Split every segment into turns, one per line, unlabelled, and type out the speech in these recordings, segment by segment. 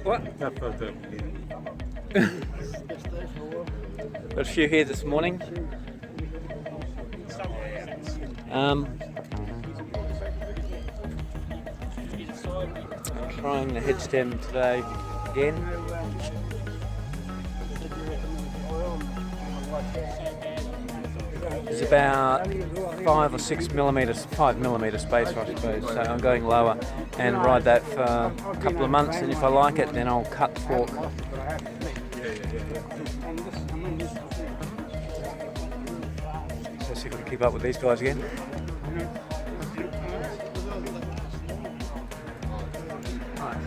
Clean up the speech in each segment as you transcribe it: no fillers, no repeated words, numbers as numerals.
What?
Got
a few here this morning. I'm trying the head stem today again. It's about 5 or 6 millimeters, 5 millimeter spacer, I suppose. So I'm going lower and ride that for a couple of months, and if I like it, then I'll cut the fork. So see if we can keep up with these guys again. Right.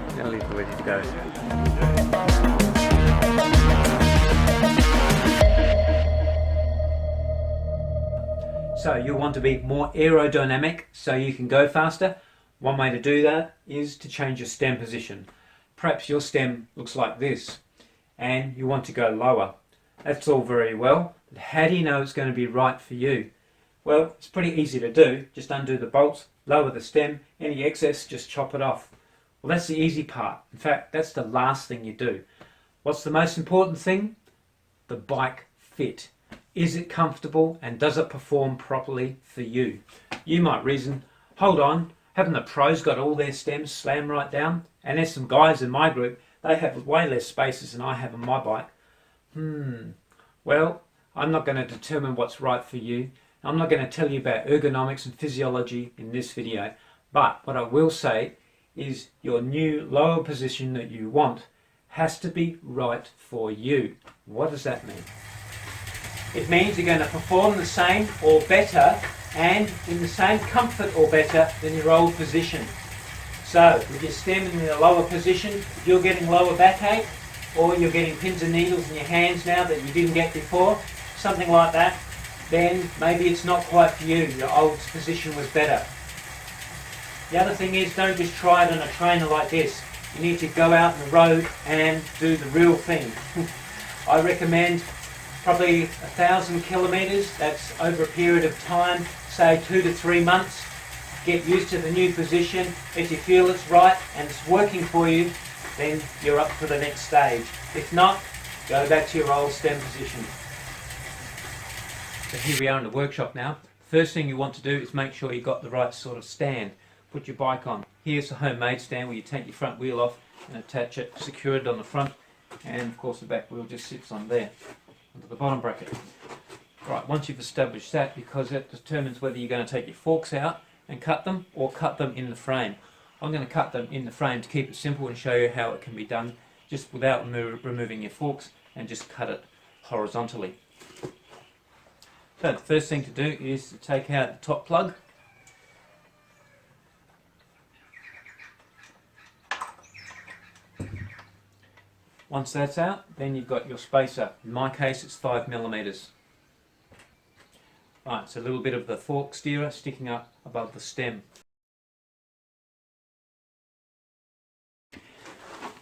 I'm going to leave it ready to go. So you'll want to be more aerodynamic so you can go faster. One way to do that is to change your stem position. Perhaps your stem looks like this and you want to go lower. That's all very well, but how do you know it's going to be right for you? Well, it's pretty easy to do. Just undo the bolts, lower the stem, any excess just chop it off. Well, that's the easy part. In fact, that's the last thing you do. What's the most important thing? The bike fit. Is it comfortable and does it perform properly for you? You might reason, hold on, haven't the pros got all their stems slammed right down? And there's some guys in my group, they have way less spaces than I have on my bike. Well, I'm not going to determine what's right for you. I'm not going to tell you about ergonomics and physiology in this video. But what I will say is your new lower position that you want has to be right for you. What does that mean? It means you're going to perform the same or better and in the same comfort or better than your old position. So with your stem in the lower position, if you're getting lower backache or you're getting pins and needles in your hands now that you didn't get before, something like that, then maybe it's not quite for you. Your old position was better. The other thing is, don't just try it on a trainer like this. You need to go out on the road and do the real thing. I recommend probably 1,000 kilometers. That's over a period of time, say 2 to 3 months. Get used to the new position. If you feel it's right and it's working for you, then you're up for the next stage. If not, go back to your old stem position. So here we are in the workshop now. First thing you want to do is make sure you've got the right sort of stand. Put your bike on. Here's the homemade stand where you take your front wheel off and attach it, secure it on the front, and of course the back wheel just sits on there, onto the bottom bracket. Right, once you've established that, because that determines whether you're going to take your forks out and cut them or cut them in the frame. I'm going to cut them in the frame to keep it simple and show you how it can be done just without removing your forks, and just cut it horizontally. So the first thing to do is to take out the top plug. Once that's out, then you've got your spacer. In my case, it's 5 millimeters. Right, so a little bit of the fork steerer sticking up above the stem.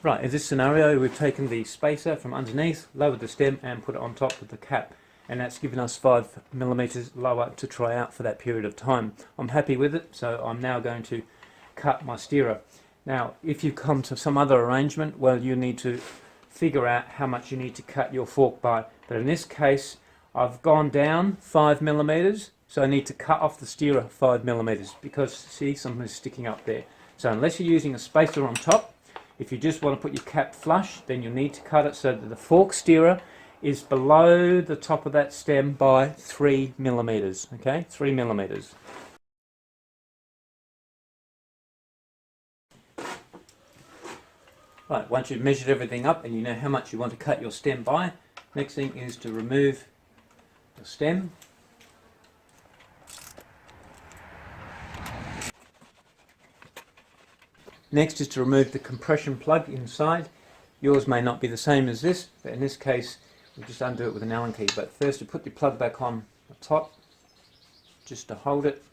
Right, in this scenario, we've taken the spacer from underneath, lowered the stem, and put it on top of the cap. And that's given us 5 millimeters lower to try out for that period of time. I'm happy with it, so I'm now going to cut my steerer. Now, if you come to some other arrangement, well, you need to figure out how much you need to cut your fork by. But in this case, I've gone down 5 millimeters, so I need to cut off the steerer 5 millimeters because, see, something is sticking up there. So unless you're using a spacer on top, if you just want to put your cap flush, then you need to cut it so that the fork steerer is below the top of that stem by 3 millimeters. Okay, 3 millimeters. Right, once you've measured everything up and you know how much you want to cut your stem by, next thing is to remove the stem. Next is to remove the compression plug inside. Yours may not be the same as this, but in this case we'll just undo it with an Allen key. But first you put your plug back on the top just to hold it,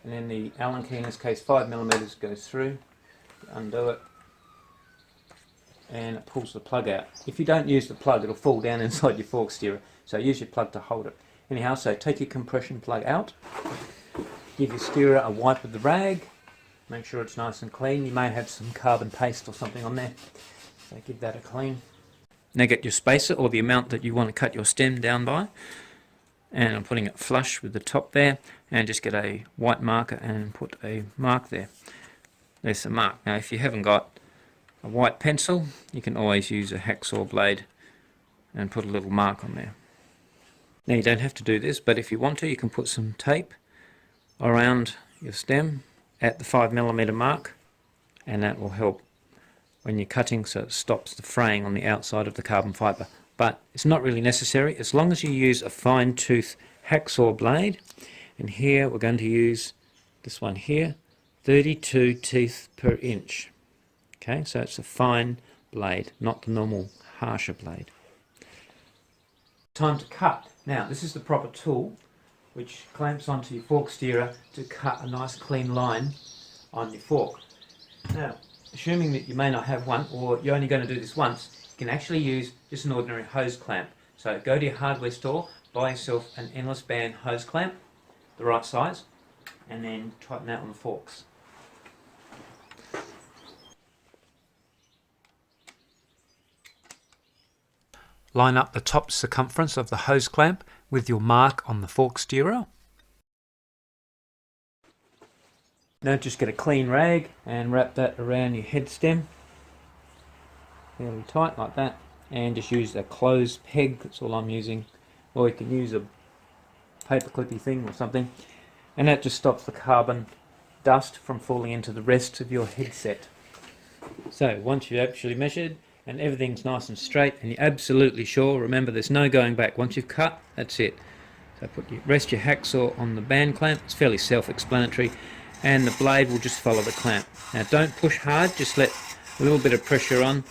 and then the Allen key, in this case 5 millimeters, goes through. Undo it and it pulls the plug out. If you don't use the plug, it'll fall down inside your fork steerer, so use your plug to hold it. Anyhow, so take your compression plug out, give your steerer a wipe with the rag, Make sure it's nice and clean. You may have some carbon paste or something on there, so give that a clean. Now get your spacer, or the amount that you want to cut your stem down by, and I'm putting it flush with the top there, and just get a white marker and put a mark there. There's the mark. Now if you haven't got a white pencil, you can always use a hacksaw blade and put a little mark on there. Now you don't have to do this, but if you want to, you can put some tape around your stem at the 5mm mark, and that will help when you're cutting, so it stops the fraying on the outside of the carbon fibre. But it's not really necessary as long as you use a fine tooth hacksaw blade. And here we're going to use this one here, 32 teeth per inch. Okay, so it's a fine blade, not the normal harsher blade. Time to cut. Now this is the proper tool which clamps onto your fork steerer to cut a nice clean line on your fork. Now, assuming that you may not have one, or you're only going to do this once, you can actually use just an ordinary hose clamp. So go to your hardware store, buy yourself an endless band hose clamp, the right size, and then tighten that on the forks. Line up the top circumference of the hose clamp with your mark on the fork steerer. Now just get a clean rag and wrap that around your head stem fairly tight like that, and just use a closed peg. That's all I'm using, or you can use a paper clippy thing or something, and that just stops the carbon dust from falling into the rest of your headset. So once you've actually measured and everything's nice and straight and you're absolutely sure, remember there's no going back. Once you've cut, that's it. So rest your hacksaw on the band clamp. It's fairly self-explanatory, and the blade will just follow the clamp. Now don't push hard, just let a little bit of pressure on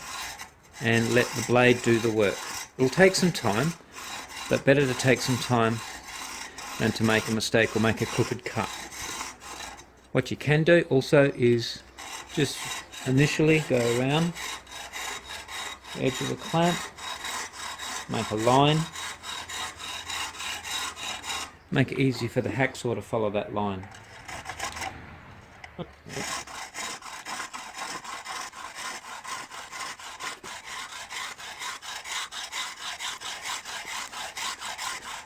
and let the blade do the work. It'll take some time, but better to take some time than to make a mistake or make a crooked cut. What you can do also is just initially go around the edge of the clamp, make a line, make it easy for the hacksaw to follow that line.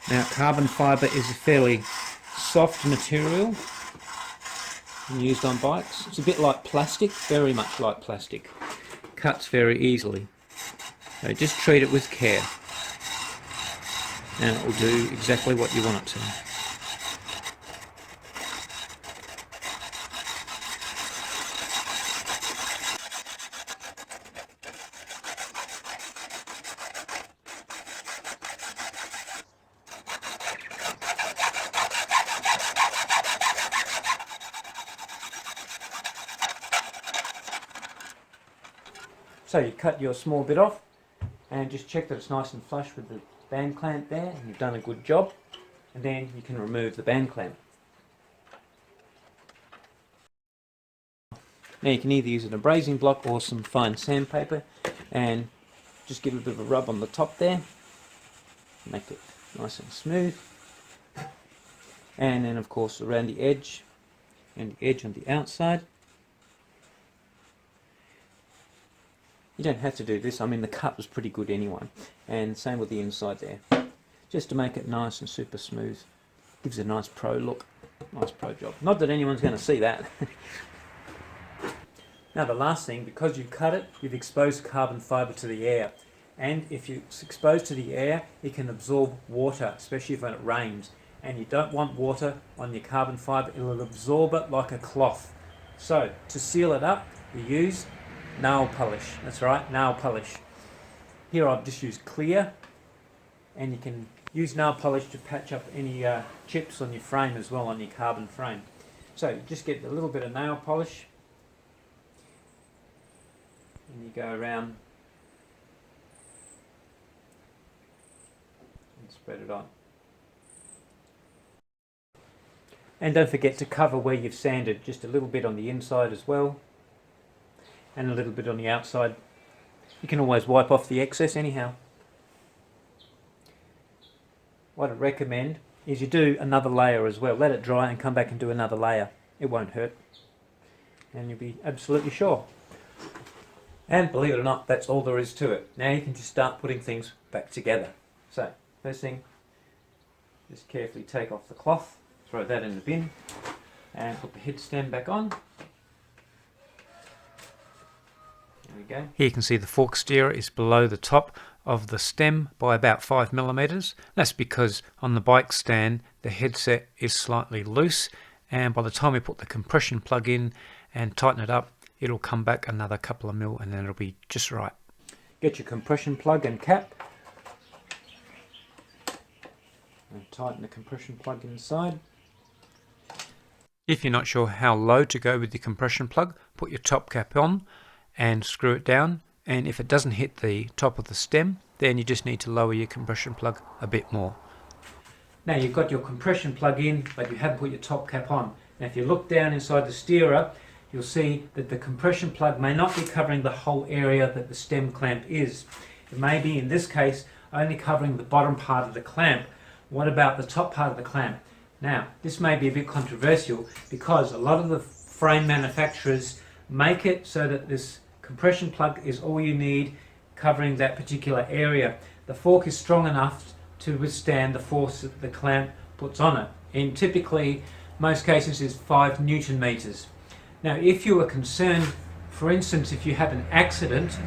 Now carbon fibre is a fairly soft material used on bikes. It's a bit like plastic, very much like plastic. Cuts very easily. So just treat it with care and it will do exactly what you want it to. So you cut your small bit off and just check that it's nice and flush with the band clamp there, and you've done a good job, and then you can remove the band clamp. Now you can either use an abrasion block or some fine sandpaper and just give it a bit of a rub on the top there, make it nice and smooth, and then of course around the edge and the edge on the outside. You don't have to do this, I mean the cut was pretty good anyway, and same with the inside there, just to make it nice and super smooth. Gives a nice pro look, nice pro job. Not that anyone's going to see that. Now the last thing, because you've cut it, you've exposed carbon fibre to the air, and if it's exposed to the air it can absorb water, especially when it rains, and you don't want water on your carbon fibre, it will absorb it like a cloth. So to seal it up you use nail polish. That's right, nail polish. Here I've just used clear, and you can use nail polish to patch up any chips on your frame as well, on your carbon frame. So just get a little bit of nail polish and you go around and spread it on. And don't forget to cover where you've sanded, just a little bit on the inside as well, and a little bit on the outside. You can always wipe off the excess anyhow. What I recommend is you do another layer as well. Let it dry and come back and do another layer. It won't hurt. and you'll be absolutely sure. And believe it or not, that's all there is to it. Now you can just start putting things back together. So, first thing, just carefully take off the cloth, throw that in the bin, and put the head stem back on. There we go. Here you can see the fork steerer is below the top of the stem by about 5mm. That's because on the bike stand the headset is slightly loose, and by the time we put the compression plug in and tighten it up, it'll come back another couple of mil and then it'll be just right. Get your compression plug and cap and tighten the compression plug inside. If you're not sure how low to go with the compression plug, put your top cap on and screw it down, and if it doesn't hit the top of the stem, then you just need to lower your compression plug a bit more. Now you've got your compression plug in, but you haven't put your top cap on. Now if you look down inside the steerer, you'll see that the compression plug may not be covering the whole area that the stem clamp is. It may be, in this case, only covering the bottom part of the clamp. What about the top part of the clamp? Now, this may be a bit controversial because a lot of the frame manufacturers make it so that this compression plug is all you need covering that particular area. The fork is strong enough to withstand the force that the clamp puts on it. In typically, most cases is 5 Newton meters. Now, if you are concerned, for instance, if you have an accident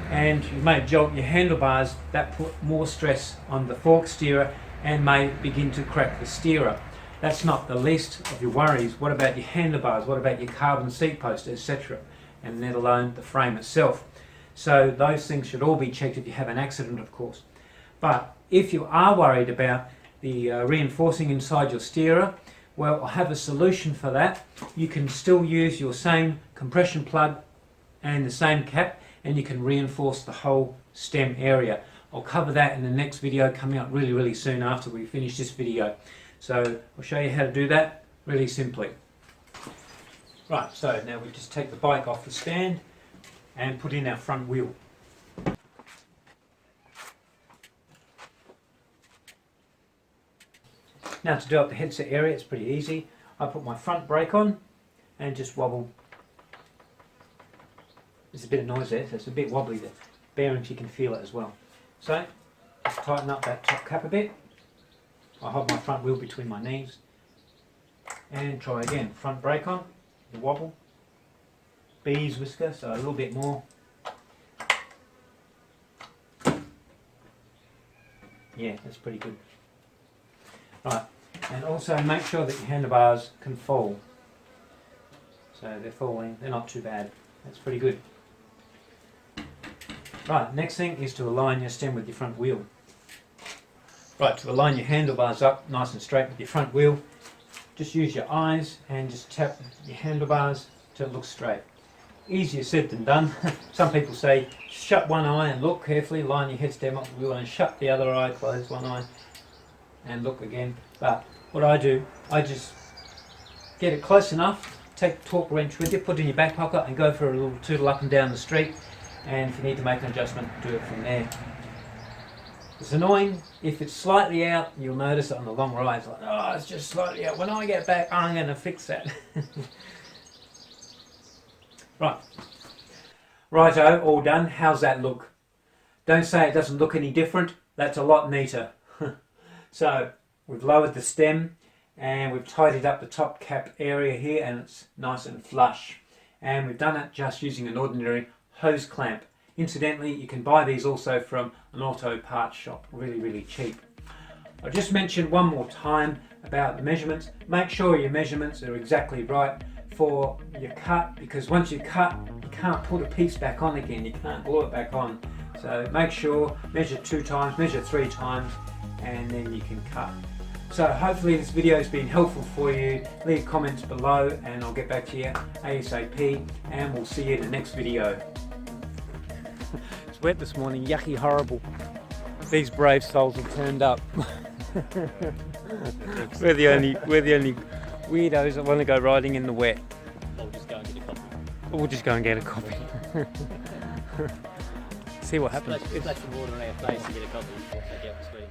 and you may jolt your handlebars, that put more stress on the fork steerer and may begin to crack the steerer. That's not the least of your worries. What about your handlebars? What about your carbon seat post, etc.? And let alone the frame itself. So those things should all be checked if you have an accident, of course. But if you are worried about the reinforcing inside your steerer, well, I have a solution for that. You can still use your same compression plug and the same cap, and you can reinforce the whole stem area. I'll cover that in the next video coming up really soon after we finish this video. So I'll show you how to do that really simply. Right, so now we just take the bike off the stand and put in our front wheel. Now to do up the headset area, it's pretty easy. I put my front brake on and just wobble. There's a bit of noise there, so it's a bit wobbly. The bearings, you can feel it as well. So, just tighten up that top cap a bit. I hold my front wheel between my knees and try again. Front brake on, the wobble, bees whisker, so a little bit more. Yeah, that's pretty good. Right, and also make sure that your handlebars can fall. So they're falling, they're not too bad. That's pretty good. Right, next thing is to align your stem with your front wheel. Right, to align your handlebars up nice and straight with your front wheel, just use your eyes and just tap your handlebars till it looks straight. Easier said than done. Some people say shut one eye and look carefully, line your head stem up the wheel and shut the other eye, close one eye and look again. But what I do, I just get it close enough, take the torque wrench with you, put it in your back pocket and go for a little tootle up and down the street, and if you need to make an adjustment, do it from there. It's annoying, if it's slightly out, you'll notice it on the long rides, like, oh, it's just slightly out. When I get back, I'm going to fix that. Right. Righto, all done. How's that look? Don't say it doesn't look any different. That's a lot neater. So, we've lowered the stem and we've tidied up the top cap area here and it's nice and flush. And we've done it just using an ordinary hose clamp. Incidentally, you can buy these also from an auto parts shop, really cheap. I'll just mention one more time about the measurements. Make sure your measurements are exactly right for your cut, because once you cut, you can't put a piece back on again, you can't glue it back on. So make sure, measure 2 times, measure 3 times, and then you can cut. So hopefully this video has been helpful for you. Leave comments below and I'll get back to you ASAP, and we'll see you in the next video. It's wet this morning, yucky, horrible. These brave souls have turned up. we're the only weirdos that want to go riding in the wet.
Or just go and get a coffee.
We'll just go and get a coffee. See what happens.
Splash some water on our face and get a coffee. Take out the sweet.